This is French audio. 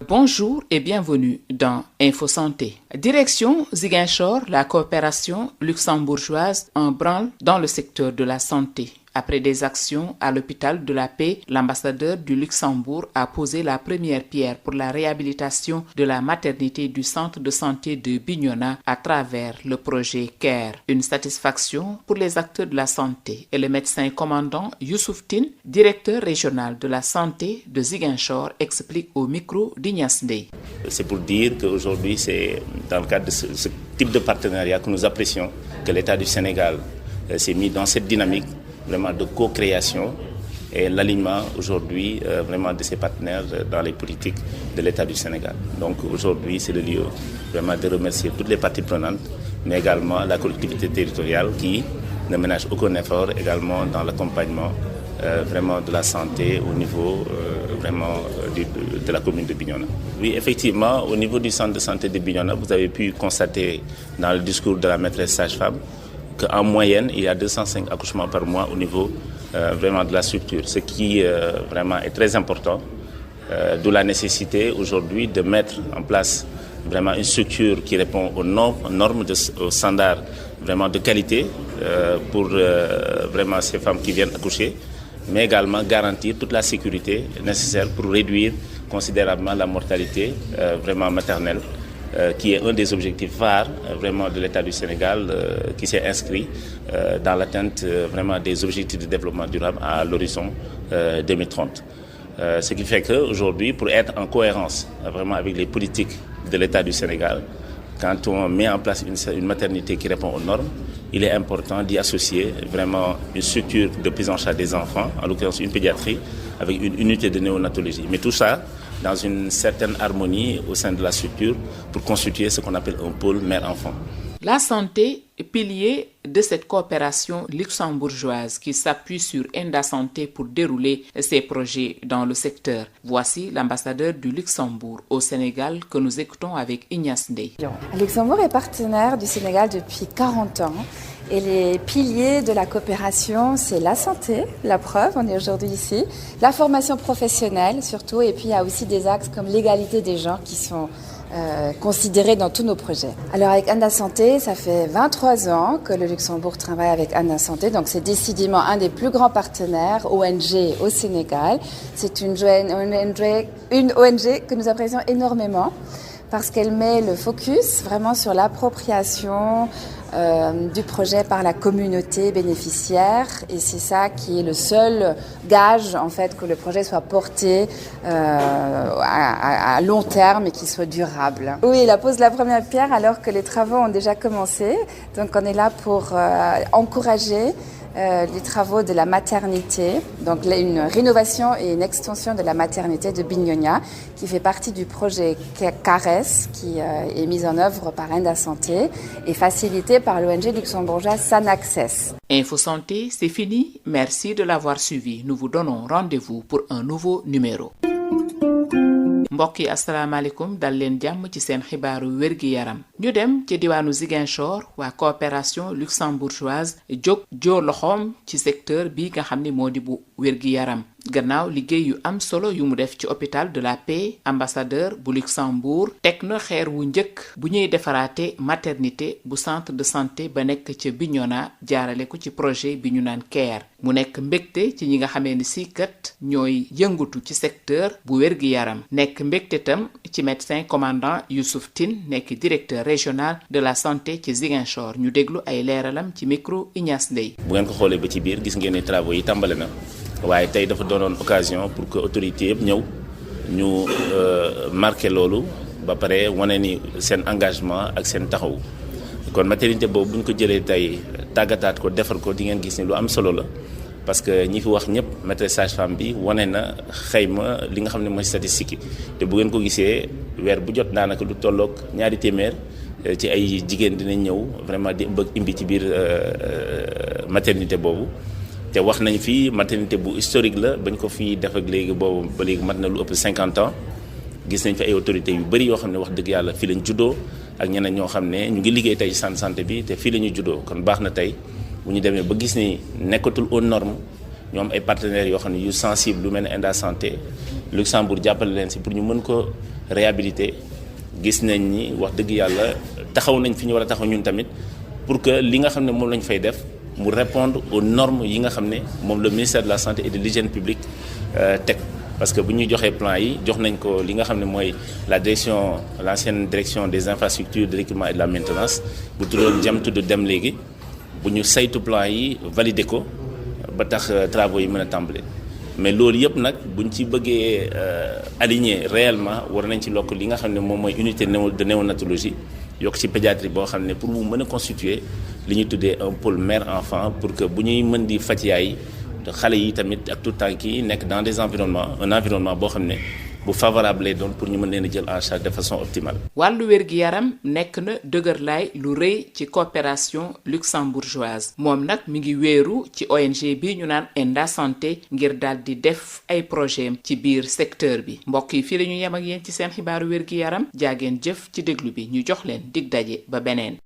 Bonjour et bienvenue dans Info Santé. Direction Ziguinchor, la coopération luxembourgeoise en branle dans le secteur de la santé. Après des actions à l'hôpital de la Paix, l'ambassadeur du Luxembourg a posé la première pierre pour la réhabilitation de la maternité du centre de santé de Bignona à travers le projet CARE. Une satisfaction pour les acteurs de la santé et le médecin commandant Youssouf Tine, directeur régional de la santé de Ziguinchor, explique au micro d'Ignace Ndeye. C'est pour dire qu'aujourd'hui, c'est dans le cadre de ce type de partenariat que nous apprécions que l'État du Sénégal s'est mis dans cette dynamique vraiment de co-création et l'alignement aujourd'hui vraiment de ses partenaires dans les politiques de l'État du Sénégal. Donc aujourd'hui, c'est le lieu vraiment de remercier toutes les parties prenantes, mais également la collectivité territoriale qui ne ménage aucun effort également dans l'accompagnement vraiment de la santé au niveau de la commune de Bignona. Oui, effectivement, au niveau du centre de santé de Bignona, vous avez pu constater dans le discours de la maîtresse sage-femme qu'en moyenne, il y a 205 accouchements par mois au niveau vraiment de la structure, ce qui vraiment est très important, d'où la nécessité aujourd'hui de mettre en place vraiment une structure qui répond aux normes, aux standards vraiment de qualité pour vraiment ces femmes qui viennent accoucher, mais également garantir toute la sécurité nécessaire pour réduire considérablement la mortalité vraiment maternelle, qui est un des objectifs phares vraiment de l'État du Sénégal qui s'est inscrit dans l'atteinte vraiment des objectifs de développement durable à l'horizon 2030. Ce qui fait qu'aujourd'hui, pour être en cohérence vraiment avec les politiques de l'État du Sénégal, quand on met en place une maternité qui répond aux normes, il est important d'y associer vraiment une structure de prise en charge des enfants, en l'occurrence une pédiatrie, avec une unité de néonatologie. Mais tout ça dans une certaine harmonie au sein de la structure pour constituer ce qu'on appelle un pôle mère-enfant. La santé est pilier de cette coopération luxembourgeoise qui s'appuie sur Enda Santé pour dérouler ses projets dans le secteur. Voici l'ambassadeur du Luxembourg au Sénégal que nous écoutons avec Ignace Ndeye. Le Luxembourg est partenaire du Sénégal depuis 40 ans. Et les piliers de la coopération, c'est la santé, la preuve, on est aujourd'hui ici, la formation professionnelle surtout, et puis il y a aussi des axes comme l'égalité des genres qui sont considérés dans tous nos projets. Alors avec Enda Santé, ça fait 23 ans que le Luxembourg travaille avec Enda Santé, donc c'est décidément un des plus grands partenaires ONG au Sénégal. C'est une ONG que nous apprécions énormément parce qu'elle met le focus vraiment sur l'appropriation du projet par la communauté bénéficiaire, et c'est ça qui est le seul gage en fait que le projet soit porté à long terme et qu'il soit durable. Oui, elle pose la première pierre alors que les travaux ont déjà commencé, donc on est là pour encourager les travaux de la maternité, donc une rénovation et une extension de la maternité de Bignona qui fait partie du projet CARES qui est mis en œuvre par Enda Santé et facilité par l'ONG luxembourgeoise Sanaccess. Info Santé, c'est fini. Merci de l'avoir suivi. Nous vous donnons rendez-vous pour un nouveau numéro. mbokk yi asalaamaaleykum dal leen jàmm ci seen xibaaru wér-gi-yaram ñu dem ci diwaanu Ziguinchor waa coopération luxembourgeoise jóg joo loxoom ci secteur bi nga xam ne moo di bu wér-gi-yaram gannaaw liggéey yu am solo yu mu def ci hôpital de la Paix, ambassadeur bu Luxembourg teg na xeer wu njëkk bu ñuy defaraate maternité bu centre de santé ba nekk ca Bignona jaarale ko ci projet bi ñu naan CARE mu nekk mbégte ci ñi nga xamee ni si kat ñooy yëngatu ci secteur bu wér-gi-yaram nekk mbégte tam ci médecin commandant Youssouf Tine nekk directeur régional de la santé ci Ziguinchor ñu déglu ay leeralam ci micro Ignace Ndeye. Bu ngeen ko xoolee ba ci biir gis ngeen ne travaux yi tàmbale na waaye tey dafa doonoon occasion pour que autorités yëpp ñëw ñu marqué loolu ba pare wane ni seen engagement ak seen taxaw kon maternité boobu bu ñu ko jëlee tey tàggataat ko defar ko di ngeen gis ni lu am solo la parce que ñi fi wax ñëpp maîtresse sage-femme bi wane na xayma li nga xam ne mooy statistique yi te bu ngeen ko gisee weer bu jot daanaka lu tolloog 200 ci ay jigéen dinañ ñëw vraiment di bëgg imbi ci biir maternité boobu. te wax nañ fii maternité bu historique la bañ ko fii def ak léegi boobu ba léegi mat na lu ëpp 50 ans gis nañ fi ay autorités yu bëri yoo xam ne wax dëgg yàlla fii lañ juddoo ak ñeneen ñoo xam ne ñu ngi liggéey tey ci santé bi te fii la ñu juddoo kon baax na tey bu ñu demee ba gis ni nekkatul aux normes ñoom ay partenaires yoo xam ne yu sensible lu mel ne Enda Santé Luxembourg jàppale leen si pour ñu mën ko réhabilité gis nañ ni wax dëgg yàlla taxaw nañ fi ñu war a taxaw ñun tamit pour que li nga xam ne moom lañ fay def mu répondre aux normes yi nga xam ne moom le ministère de la santé et de l'hygiène publique teg. Parce que bu ñu joxee plan yi jox nañ ko li nga xam ne mooy l'ancienne direction des infrastructures de l'équipement et de la maintenance bu tuddoon jëm tudd dem léegi bu ñu saytu plan yi valider ko ba tax travaux yi mën a tàmbale. mais loolu yëpp nag buñ ci bëggee aligner réellement war nañ ci lokk li nga xam ne moom mooy unité de néonatologie yokk ci pédiatrie boo xam ne pour mu mën a constituer li ñu tuddee un pôle mère enfant pour que bu ñuy mën di faj yaay xale yi tamit ak tout temps yi nekk dans des environnements un environnement boo xam ne bu favorable lay doon pour ñu mën leen a jël en charge de façon optimale. wàllu wér-gi-yaram nekk na dëgërlaay lu rëy ci coopération luxembourgeoise moom nag mi ngi wéeru ci ONG bi ñu naan Enda Santé ngir daal di def ay projet ci biir secteur bi mbokk yi fii la ñu yem ak yéen ci seen xibaaru wér-gi-yaram jaageen jëf ci déglu bi ñu jox leen dig daje ba beneen.